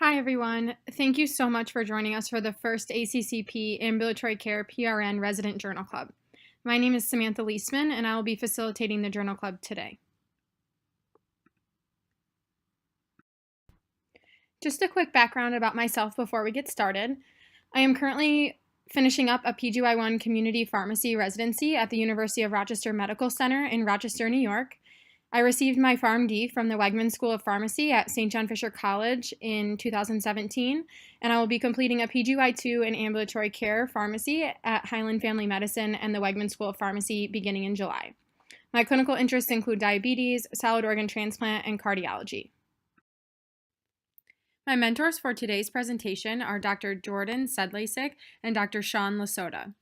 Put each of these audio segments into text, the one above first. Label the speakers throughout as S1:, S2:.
S1: Hi, everyone. Thank you so much for joining us for the first ACCP Ambulatory Care PRN Resident Journal Club. My name is Samantha Leistman, and I will be facilitating the Journal Club today. Just a quick background about myself before we get started. I am currently finishing up a PGY1 community pharmacy residency at the University of Rochester Medical Center in Rochester, New York. I received my PharmD from the Wegman School of Pharmacy at St. John Fisher College in 2017, and I will be completing a PGY2 in ambulatory care pharmacy at Highland Family Medicine and the Wegman School of Pharmacy beginning in July. My clinical interests include diabetes, solid organ transplant, and cardiology. My mentors for today's presentation are Dr. Jordan Sedlacek and Dr. Sean Lasota.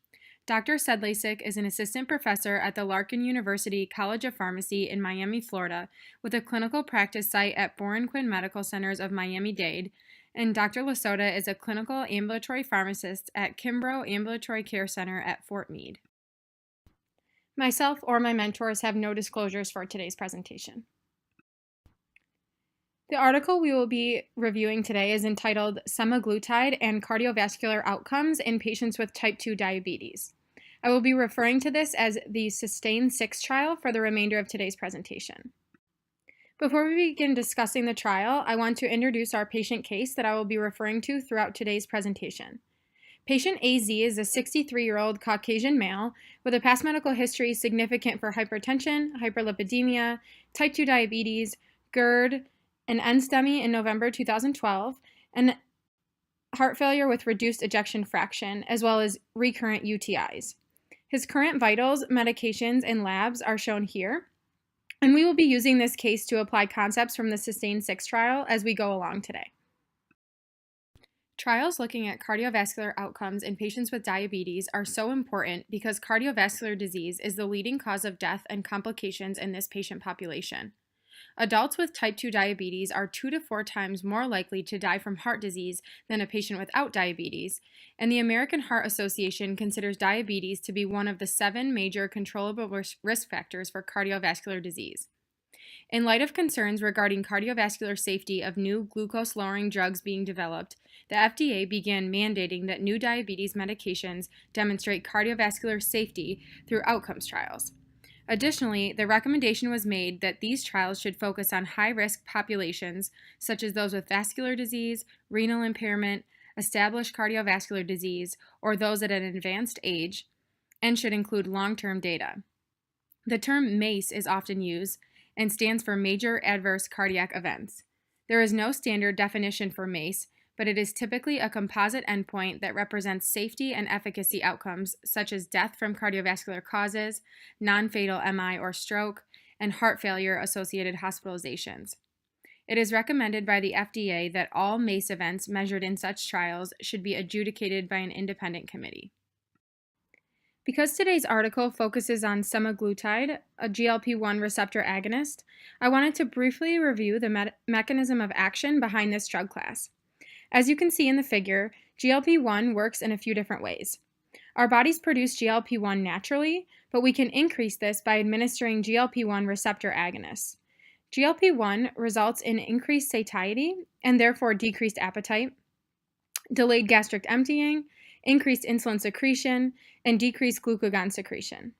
S1: Dr. Sedlacek is an assistant professor at the Larkin University College of Pharmacy in Miami, Florida, with a clinical practice site at Boren Quinn Medical Centers of Miami-Dade, and Dr. Lasota is a clinical ambulatory pharmacist at Kimbrough Ambulatory Care Center at Fort Meade. Myself or my mentors have no disclosures for today's presentation. The article we will be reviewing today is entitled Semaglutide and Cardiovascular Outcomes in Patients with Type 2 Diabetes. I will be referring to this as the SUSTAIN-6 trial for the remainder of today's presentation. Before we begin discussing the trial, I want to introduce our patient case that I will be referring to throughout today's presentation. Patient AZ is a 63-year-old Caucasian male with a past medical history significant for hypertension, hyperlipidemia, type 2 diabetes, GERD, an NSTEMI in November 2012, and heart failure with reduced ejection fraction, as well as recurrent UTIs. His current vitals, medications, and labs are shown here, and we will be using this case to apply concepts from the SUSTAIN-6 trial as we go along today. Trials looking at cardiovascular outcomes in patients with diabetes are so important because cardiovascular disease is the leading cause of death and complications in this patient population. Adults with type 2 diabetes are 2 to 4 times more likely to die from heart disease than a patient without diabetes, and the American Heart Association considers diabetes to be one of the 7 major controllable risk factors for cardiovascular disease. In light of concerns regarding cardiovascular safety of new glucose-lowering drugs being developed, the FDA began mandating that new diabetes medications demonstrate cardiovascular safety through outcomes trials. Additionally, the recommendation was made that these trials should focus on high-risk populations, such as those with vascular disease, renal impairment, established cardiovascular disease, or those at an advanced age, and should include long-term data. The term MACE is often used and stands for Major Adverse Cardiac Events. There is no standard definition for MACE, but it is typically a composite endpoint that represents safety and efficacy outcomes such as death from cardiovascular causes, non-fatal MI or stroke, and heart failure-associated hospitalizations. It is recommended by the FDA that all MACE events measured in such trials should be adjudicated by an independent committee. Because today's article focuses on semaglutide, a GLP-1 receptor agonist, I wanted to briefly review the mechanism of action behind this drug class. As you can see in the figure, GLP-1 works in a few different ways. Our bodies produce GLP-1 naturally, but we can increase this by administering GLP-1 receptor agonists. GLP-1 results in increased satiety and therefore decreased appetite, delayed gastric emptying, increased insulin secretion, and decreased glucagon secretion.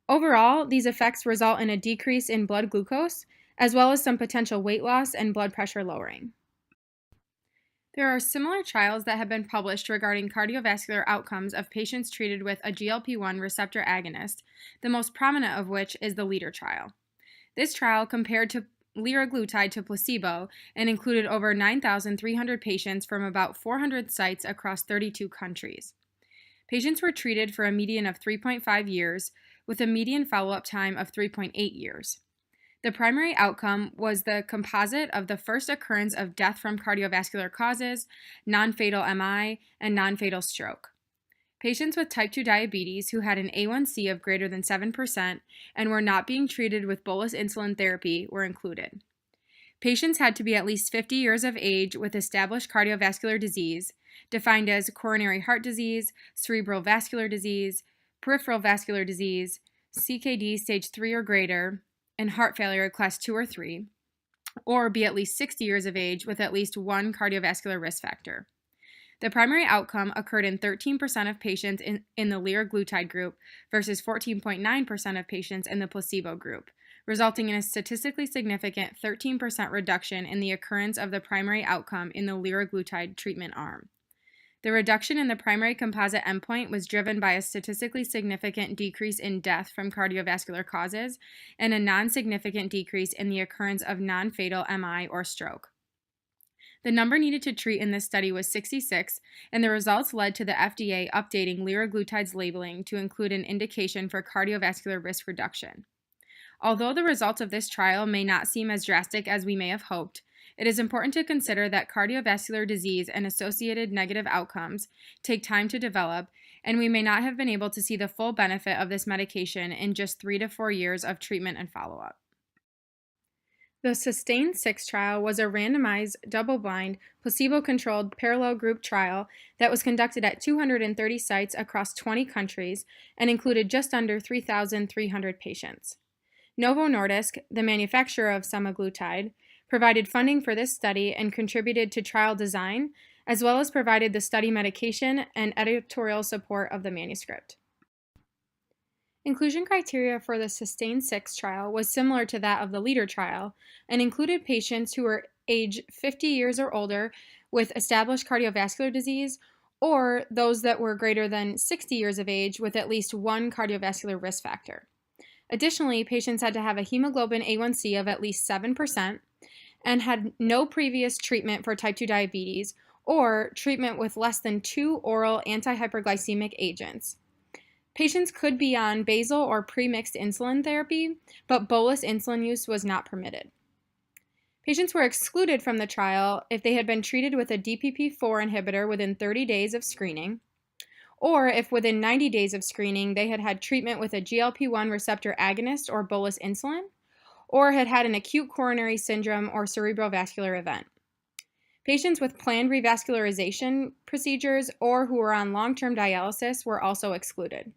S1: Overall, these effects result in a decrease in blood glucose, as well as some potential weight loss and blood pressure lowering. There are similar trials that have been published regarding cardiovascular outcomes of patients treated with a GLP-1 receptor agonist, the most prominent of which is the LEADER trial. This trial compared to liraglutide to placebo and included over 9,300 patients from about 400 sites across 32 countries. Patients were treated for a median of 3.5 years, with a median follow-up time of 3.8 years. The primary outcome was the composite of the first occurrence of death from cardiovascular causes, non-fatal MI, and non-fatal stroke. Patients with type 2 diabetes who had an A1C of greater than 7% and were not being treated with bolus insulin therapy were included. Patients had to be at least 50 years of age with established cardiovascular disease, defined as coronary heart disease, cerebral vascular disease, peripheral vascular disease, CKD stage 3 or greater, and heart failure class 2 or 3, or be at least 60 years of age with at least one cardiovascular risk factor. The primary outcome occurred in 13% of patients in the liraglutide group versus 14.9% of patients in the placebo group, resulting in a statistically significant 13% reduction in the occurrence of the primary outcome in the liraglutide treatment arm. The reduction in the primary composite endpoint was driven by a statistically significant decrease in death from cardiovascular causes and a non-significant decrease in the occurrence of non-fatal MI or stroke. The number needed to treat in this study was 66, and the results led to the FDA updating liraglutide's labeling to include an indication for cardiovascular risk reduction. Although the results of this trial may not seem as drastic as we may have hoped, it is important to consider that cardiovascular disease and associated negative outcomes take time to develop, and we may not have been able to see the full benefit of this medication in just 3 to 4 years of treatment and follow-up. The SUSTAIN-6 trial was a randomized, double-blind, placebo-controlled parallel group trial that was conducted at 230 sites across 20 countries and included just under 3,300 patients. Novo Nordisk, the manufacturer of semaglutide, provided funding for this study and contributed to trial design, as well as provided the study medication and editorial support of the manuscript. Inclusion criteria for the SUSTAIN-6 trial was similar to that of the LEADER trial and included patients who were age 50 years or older with established cardiovascular disease or those that were greater than 60 years of age with at least one cardiovascular risk factor. Additionally, patients had to have a hemoglobin A1C of at least 7% and had no previous treatment for type 2 diabetes or treatment with less than 2 oral antihyperglycemic agents. Patients could be on basal or premixed insulin therapy, but bolus insulin use was not permitted. Patients were excluded from the trial if they had been treated with a DPP-4 inhibitor within 30 days of screening, or if within 90 days of screening they had had treatment with a GLP-1 receptor agonist or bolus insulin, or had had an acute coronary syndrome or cerebral vascular event. Patients with planned revascularization procedures or who were on long-term dialysis were also excluded.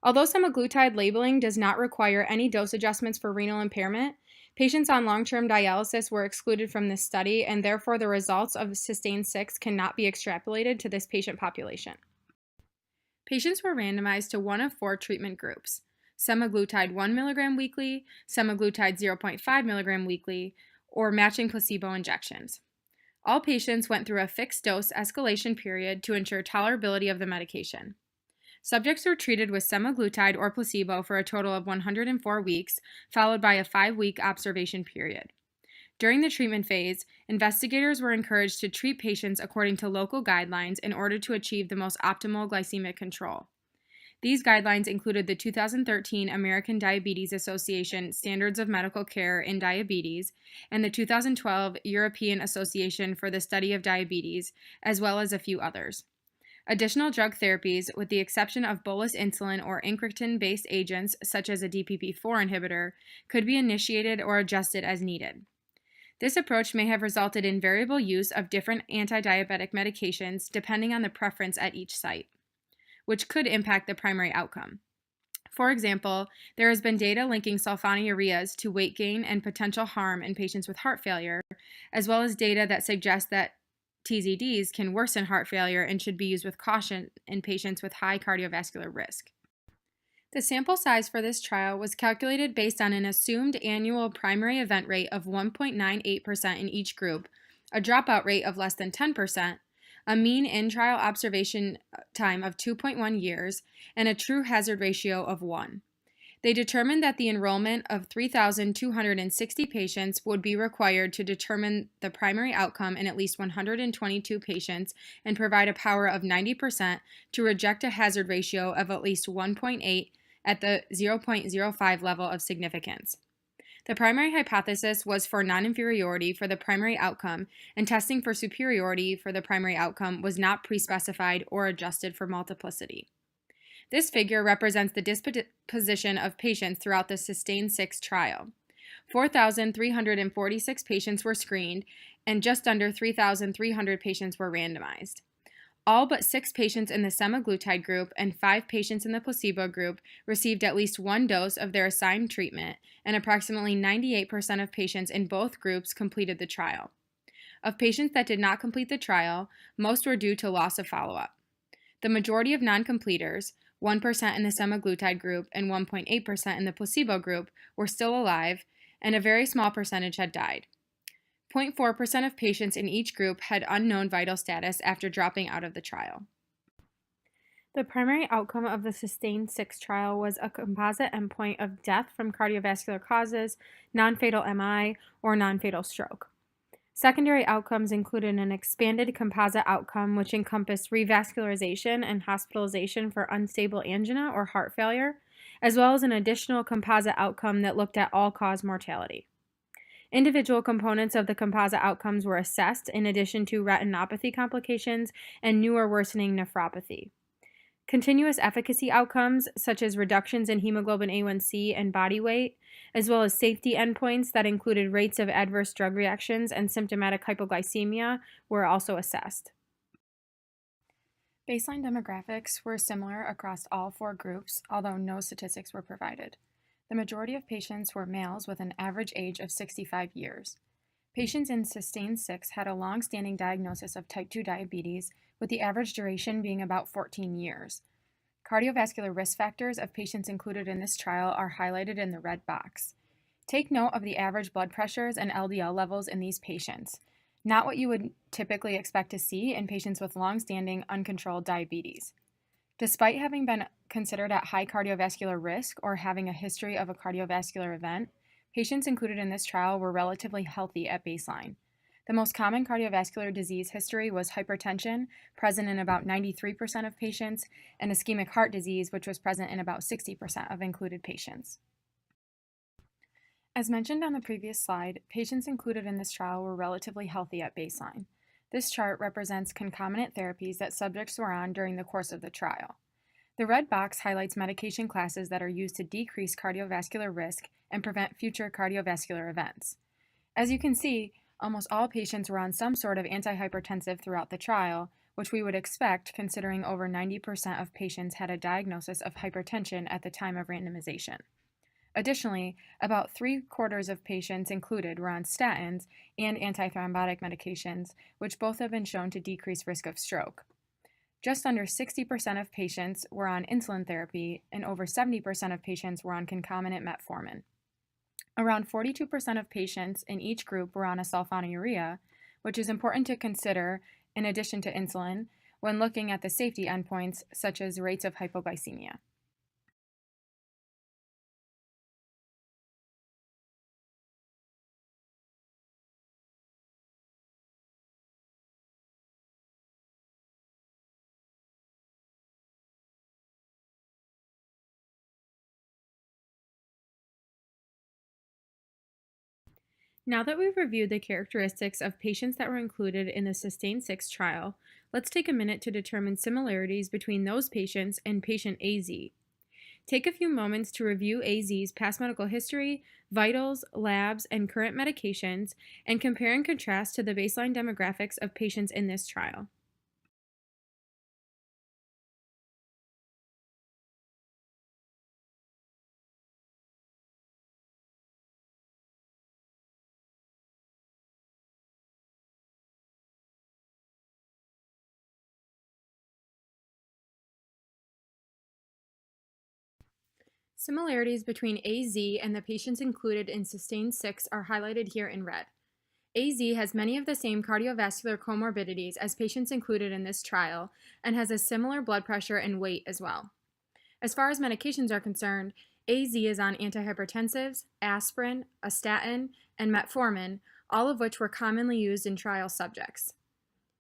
S1: Although semaglutide labeling does not require any dose adjustments for renal impairment, patients on long-term dialysis were excluded from this study, and therefore the results of SUSTAIN-6 cannot be extrapolated to this patient population. Patients were randomized to one of 4 treatment groups: semaglutide 1 mg weekly, semaglutide 0.5 mg weekly, or matching placebo injections. All patients went through a fixed dose escalation period to ensure tolerability of the medication. Subjects were treated with semaglutide or placebo for a total of 104 weeks, followed by a 5-week observation period. During the treatment phase, investigators were encouraged to treat patients according to local guidelines in order to achieve the most optimal glycemic control. These guidelines included the 2013 American Diabetes Association Standards of Medical Care in Diabetes and the 2012 European Association for the Study of Diabetes, as well as a few others. Additional drug therapies, with the exception of bolus insulin or incretin-based agents such as a DPP-4 inhibitor, could be initiated or adjusted as needed. This approach may have resulted in variable use of different anti-diabetic medications depending on the preference at each site, which could impact the primary outcome. For example, there has been data linking sulfonylureas to weight gain and potential harm in patients with heart failure, as well as data that suggests that TZDs can worsen heart failure and should be used with caution in patients with high cardiovascular risk. The sample size for this trial was calculated based on an assumed annual primary event rate of 1.98% in each group, a dropout rate of less than 10%, a mean in-trial observation time of 2.1 years, and a true hazard ratio of 1. They determined that the enrollment of 3,260 patients would be required to determine the primary outcome in at least 122 patients and provide a power of 90% to reject a hazard ratio of at least 1.8 at the 0.05 level of significance. The primary hypothesis was for non-inferiority for the primary outcome, and testing for superiority for the primary outcome was not pre-specified or adjusted for multiplicity. This figure represents the disposition of patients throughout the SUSTAIN-6 trial. 4,346 patients were screened, and just under 3,300 patients were randomized. All but 6 patients in the semaglutide group and 5 patients in the placebo group received at least one dose of their assigned treatment, and approximately 98% of patients in both groups completed the trial. Of patients that did not complete the trial, most were due to loss of follow-up. The majority of non-completers, 1% in the semaglutide group and 1.8% in the placebo group, were still alive, and a very small percentage had died. 0.4% of patients in each group had unknown vital status after dropping out of the trial. The primary outcome of the SUSTAIN-6 trial was a composite endpoint of death from cardiovascular causes, non-fatal MI, or non-fatal stroke. Secondary outcomes included an expanded composite outcome which encompassed revascularization and hospitalization for unstable angina or heart failure, as well as an additional composite outcome that looked at all-cause mortality. Individual components of the composite outcomes were assessed in addition to retinopathy complications and new or worsening nephropathy. Continuous efficacy outcomes, such as reductions in hemoglobin A1C and body weight, as well as safety endpoints that included rates of adverse drug reactions and symptomatic hypoglycemia, were also assessed. Baseline demographics were similar across all 4 groups, although no statistics were provided. The majority of patients were males with an average age of 65 years. Patients in SUSTAIN-6 had a long-standing diagnosis of type 2 diabetes, with the average duration being about 14 years. Cardiovascular risk factors of patients included in this trial are highlighted in the red box. Take note of the average blood pressures and LDL levels in these patients, not what you would typically expect to see in patients with long-standing uncontrolled diabetes. Despite having been considered at high cardiovascular risk or having a history of a cardiovascular event, patients included in this trial were relatively healthy at baseline. The most common cardiovascular disease history was hypertension, present in about 93% of patients, and ischemic heart disease, which was present in about 60% of included patients. As mentioned on the previous slide, patients included in this trial were relatively healthy at baseline. This chart represents concomitant therapies that subjects were on during the course of the trial. The red box highlights medication classes that are used to decrease cardiovascular risk and prevent future cardiovascular events. As you can see, almost all patients were on some sort of antihypertensive throughout the trial, which we would expect considering over 90% of patients had a diagnosis of hypertension at the time of randomization. Additionally, about 3/4 of patients included were on statins and antithrombotic medications, which both have been shown to decrease risk of stroke. Just under 60% of patients were on insulin therapy, and over 70% of patients were on concomitant metformin. Around 42% of patients in each group were on a sulfonylurea, which is important to consider in addition to insulin when looking at the safety endpoints such as rates of hypoglycemia. Now that we've reviewed the characteristics of patients that were included in the SUSTAIN-6 trial, let's take a minute to determine similarities between those patients and patient AZ. Take a few moments to review AZ's past medical history, vitals, labs, and current medications, and compare and contrast to the baseline demographics of patients in this trial. Similarities between AZ and the patients included in SUSTAIN-6 are highlighted here in red. AZ has many of the same cardiovascular comorbidities as patients included in this trial and has a similar blood pressure and weight as well. As far as medications are concerned, AZ is on antihypertensives, aspirin, a statin, and metformin, all of which were commonly used in trial subjects.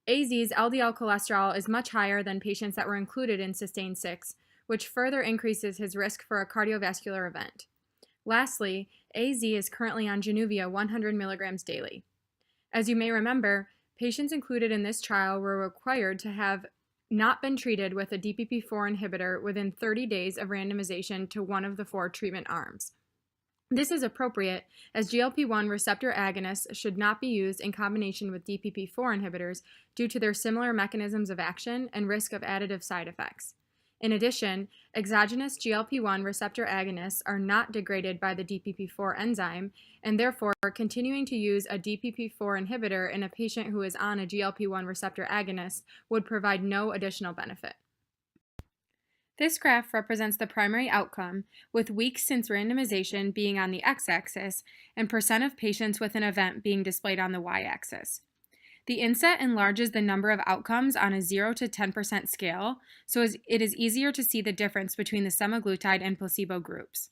S1: AZ's LDL cholesterol is much higher than patients that were included in SUSTAIN-6, which further increases his risk for a cardiovascular event. Lastly, AZ is currently on Januvia 100 mg daily. As you may remember, patients included in this trial were required to have not been treated with a DPP-4 inhibitor within 30 days of randomization to one of the 4 treatment arms. This is appropriate as GLP-1 receptor agonists should not be used in combination with DPP-4 inhibitors due to their similar mechanisms of action and risk of additive side effects. In addition, exogenous GLP-1 receptor agonists are not degraded by the DPP-4 enzyme, and therefore continuing to use a DPP-4 inhibitor in a patient who is on a GLP-1 receptor agonist would provide no additional benefit. This graph represents the primary outcome, with weeks since randomization being on the x-axis and percent of patients with an event being displayed on the y-axis. The inset enlarges the number of outcomes on a 0 to 10% scale, so it is easier to see the difference between the semaglutide and placebo groups.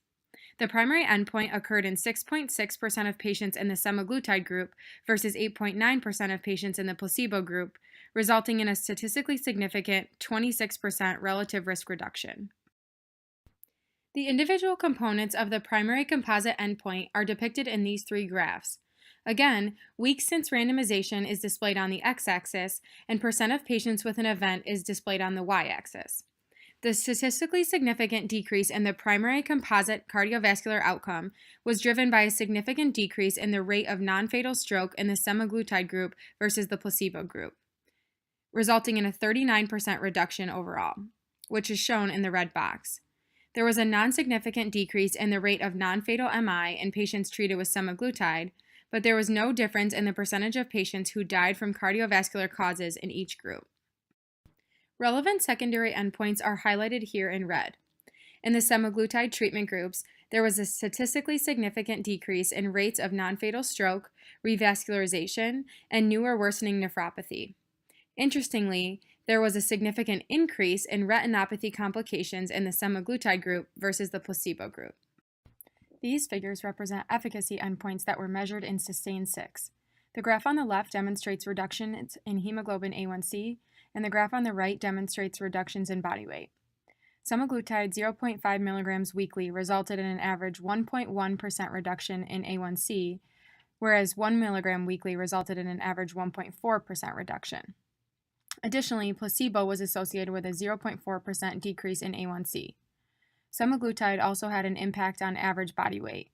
S1: The primary endpoint occurred in 6.6% of patients in the semaglutide group versus 8.9% of patients in the placebo group, resulting in a statistically significant 26% relative risk reduction. The individual components of the primary composite endpoint are depicted in these three graphs. Again, weeks since randomization is displayed on the x-axis, and percent of patients with an event is displayed on the y-axis. The statistically significant decrease in the primary composite cardiovascular outcome was driven by a significant decrease in the rate of non-fatal stroke in the semaglutide group versus the placebo group, resulting in a 39% reduction overall, which is shown in the red box. There was a non-significant decrease in the rate of non-fatal MI in patients treated with semaglutide, but there was no difference in the percentage of patients who died from cardiovascular causes in each group. Relevant secondary endpoints are highlighted here in red. In the semaglutide treatment groups, there was a statistically significant decrease in rates of non-fatal stroke, revascularization, and new or worsening nephropathy. Interestingly, there was a significant increase in retinopathy complications in the semaglutide group versus the placebo group. These figures represent efficacy endpoints that were measured in SUSTAIN-6. The graph on the left demonstrates reductions in hemoglobin A1C, and the graph on the right demonstrates reductions in body weight. Semaglutide 0.5 milligrams weekly resulted in an average 1.1% reduction in A1C, whereas 1 milligram weekly resulted in an average 1.4% reduction. Additionally, placebo was associated with a 0.4% decrease in A1C. Semaglutide also had an impact on average body weight.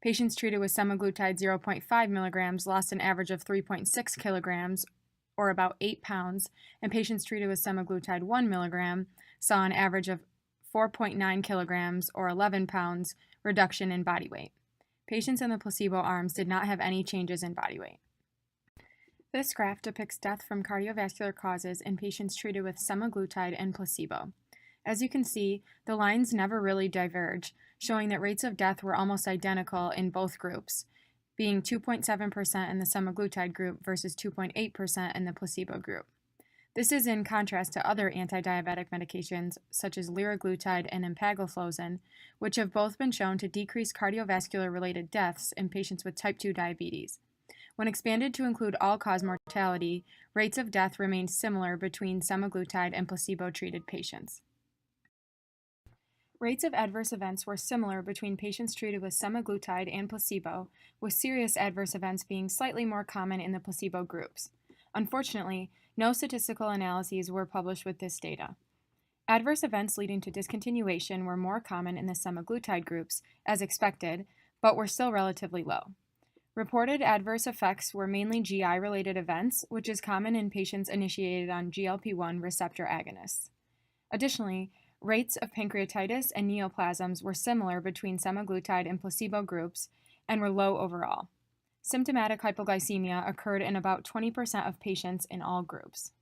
S1: Patients treated with semaglutide 0.5 milligrams lost an average of 3.6 kilograms, or about 8 pounds, and patients treated with semaglutide 1 milligram saw an average of 4.9 kilograms, or 11 pounds, reduction in body weight. Patients in the placebo arms did not have any changes in body weight. This graph depicts death from cardiovascular causes in patients treated with semaglutide and placebo. As you can see, the lines never really diverge, showing that rates of death were almost identical in both groups, being 2.7% in the semaglutide group versus 2.8% in the placebo group. This is in contrast to other anti-diabetic medications such as liraglutide and empagliflozin, which have both been shown to decrease cardiovascular-related deaths in patients with type 2 diabetes. When expanded to include all-cause mortality, rates of death remained similar between semaglutide and placebo-treated patients. Rates of adverse events were similar between patients treated with semaglutide and placebo, with serious adverse events being slightly more common in the placebo groups. Unfortunately, no statistical analyses were published with this data. Adverse events leading to discontinuation were more common in the semaglutide groups, as expected, but were still relatively low. Reported adverse effects were mainly GI-related events, which is common in patients initiated on GLP-1 receptor agonists. Additionally, rates of pancreatitis and neoplasms were similar between semaglutide and placebo groups and were low overall. Symptomatic hypoglycemia occurred in about 20% of patients in all groups.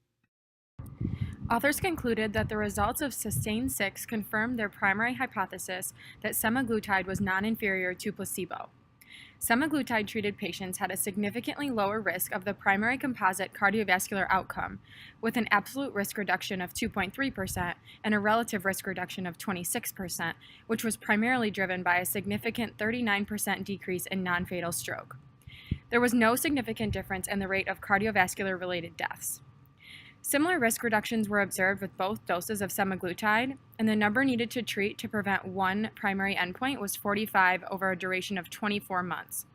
S1: Authors concluded that the results of SUSTAIN-6 confirmed their primary hypothesis that semaglutide was non-inferior to placebo. Semaglutide-treated patients had a significantly lower risk of the primary composite cardiovascular outcome, with an absolute risk reduction of 2.3% and a relative risk reduction of 26%, which was primarily driven by a significant 39% decrease in non-fatal stroke. There was no significant difference in the rate of cardiovascular-related deaths. Similar risk reductions were observed with both doses of semaglutide, and the number needed to treat to prevent one primary endpoint was 45 over a duration of 24 months.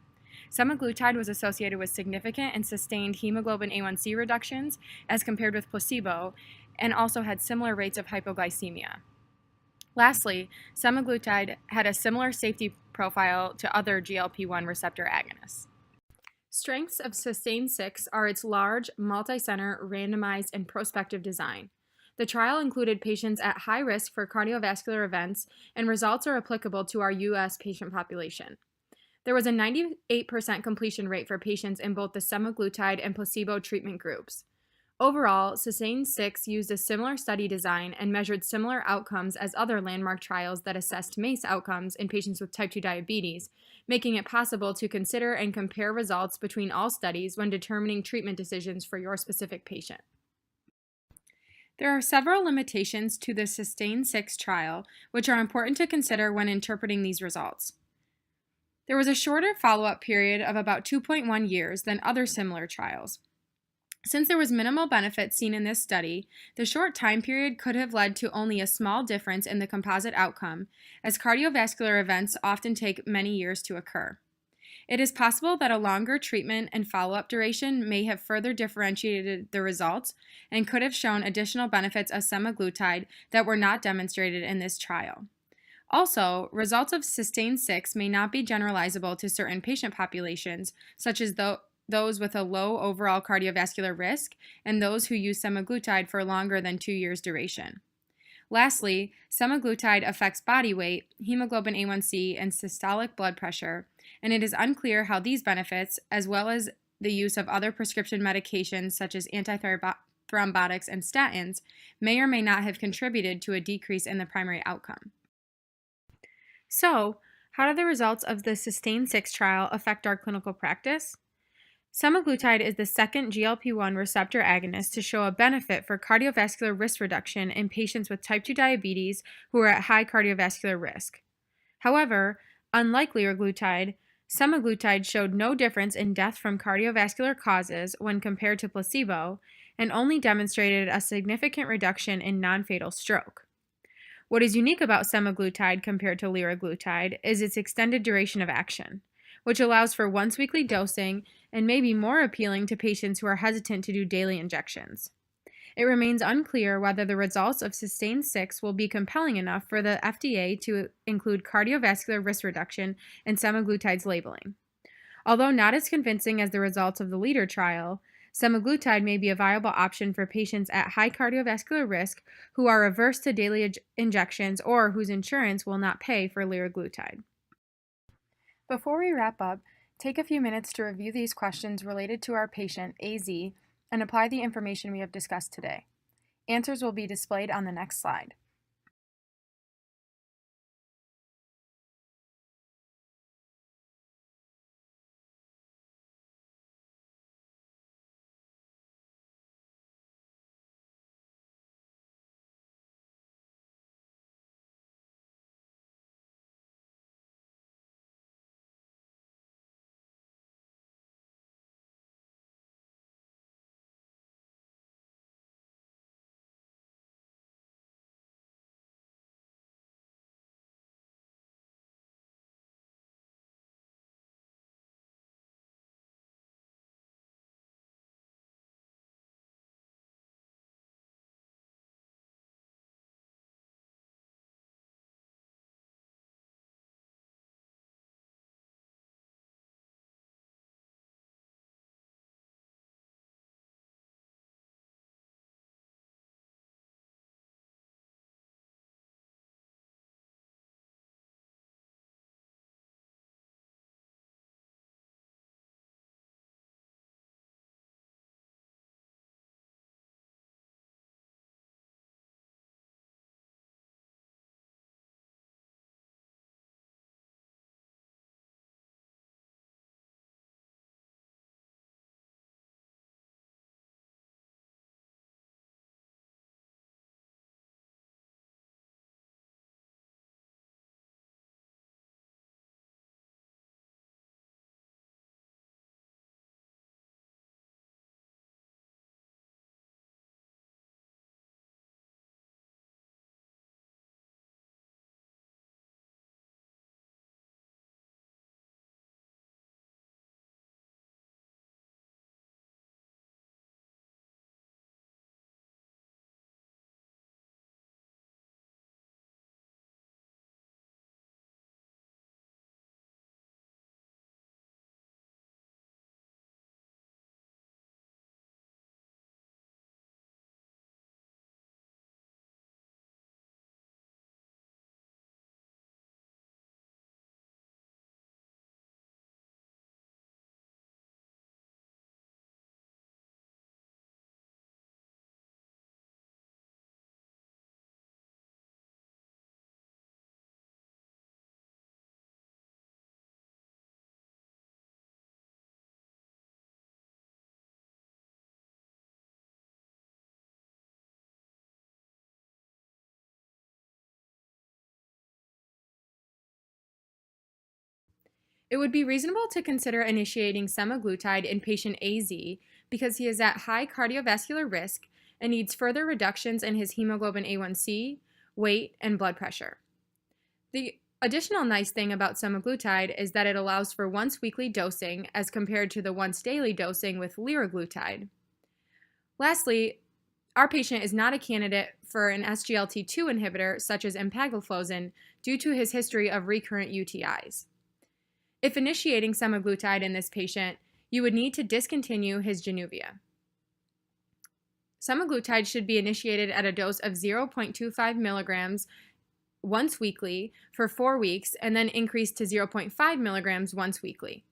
S1: Semaglutide was associated with significant and sustained hemoglobin A1C reductions as compared with placebo, and also had similar rates of hypoglycemia. Lastly, semaglutide had a similar safety profile to other GLP-1 receptor agonists. Strengths of Sustain 6 are its large, multi-center, randomized, and prospective design. The trial included patients at high risk for cardiovascular events, and results are applicable to our U.S. patient population. There was a 98% completion rate for patients in both the semaglutide and placebo treatment groups. Overall, Sustain 6 used a similar study design and measured similar outcomes as other landmark trials that assessed MACE outcomes in patients with type 2 diabetes, making it possible to consider and compare results between all studies when determining treatment decisions for your specific patient. There are several limitations to the Sustain 6 trial, which are important to consider when interpreting these results. There was a shorter follow-up period of about 2.1 years than other similar trials. Since there was minimal benefit seen in this study, the short time period could have led to only a small difference in the composite outcome, as cardiovascular events often take many years to occur. It is possible that a longer treatment and follow-up duration may have further differentiated the results and could have shown additional benefits of semaglutide that were not demonstrated in this trial. Also, results of Sustain 6 may not be generalizable to certain patient populations, such as those with a low overall cardiovascular risk and those who use semaglutide for longer than 2 years duration. Lastly, semaglutide affects body weight, hemoglobin A1C, and systolic blood pressure, and it is unclear how these benefits, as well as the use of other prescription medications such as antithrombotics and statins, may or may not have contributed to a decrease in the primary outcome. So, how do the results of the Sustain 6 trial affect our clinical practice? Semaglutide is the second GLP-1 receptor agonist to show a benefit for cardiovascular risk reduction in patients with type 2 diabetes who are at high cardiovascular risk. However, unlike liraglutide, semaglutide showed no difference in death from cardiovascular causes when compared to placebo and only demonstrated a significant reduction in non-fatal stroke. What is unique about semaglutide compared to liraglutide is its extended duration of action, which allows for once-weekly dosing and may be more appealing to patients who are hesitant to do daily injections. It remains unclear whether the results of Sustain 6 will be compelling enough for the FDA to include cardiovascular risk reduction in semaglutide's labeling. Although not as convincing as the results of the LEADER trial, semaglutide may be a viable option for patients at high cardiovascular risk who are averse to daily injections or whose insurance will not pay for liraglutide. Before we wrap up, take a few minutes to review these questions related to our patient, AZ, and apply the information we have discussed today. Answers will be displayed on the next slide. It would be reasonable to consider initiating semaglutide in patient AZ because he is at high cardiovascular risk and needs further reductions in his hemoglobin A1C, weight, and blood pressure. The additional nice thing about semaglutide is that it allows for once-weekly dosing as compared to the once-daily dosing with liraglutide. Lastly, our patient is not a candidate for an SGLT2 inhibitor such as empagliflozin due to his history of recurrent UTIs. If initiating semaglutide in this patient, you would need to discontinue his Januvia. Semaglutide should be initiated at a dose of 0.25 milligrams once weekly for 4 weeks and then increased to 0.5 milligrams once weekly.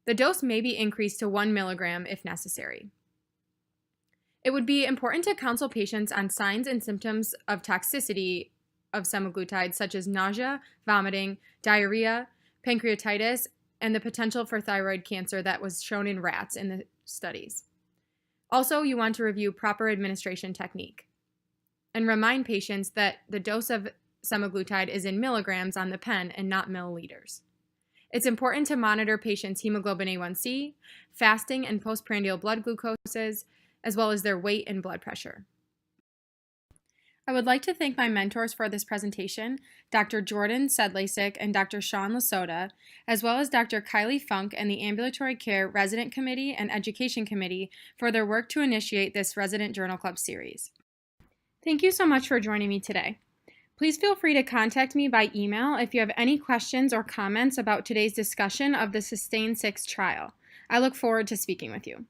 S1: The dose may be increased to 1 milligram if necessary. It would be important to counsel patients on signs and symptoms of toxicity of semaglutide, such as nausea, vomiting, diarrhea, pancreatitis, and the potential for thyroid cancer that was shown in rats in the studies. Also, you want to review proper administration technique and remind patients that the dose of semaglutide is in milligrams on the pen and not milliliters. It's important to monitor patients' hemoglobin A1C, fasting and postprandial blood glucoses, as well as their weight and blood pressure. I would like to thank my mentors for this presentation, Dr. Jordan Sedlacek and Dr. Sean Lasota, as well as Dr. Kylie Funk and the Ambulatory Care Resident Committee and Education Committee for their work to initiate this Resident Journal Club series. Thank you so much for joining me today. Please feel free to contact me by email if you have any questions or comments about today's discussion of the SUSTAIN 6 trial. I look forward to speaking with you.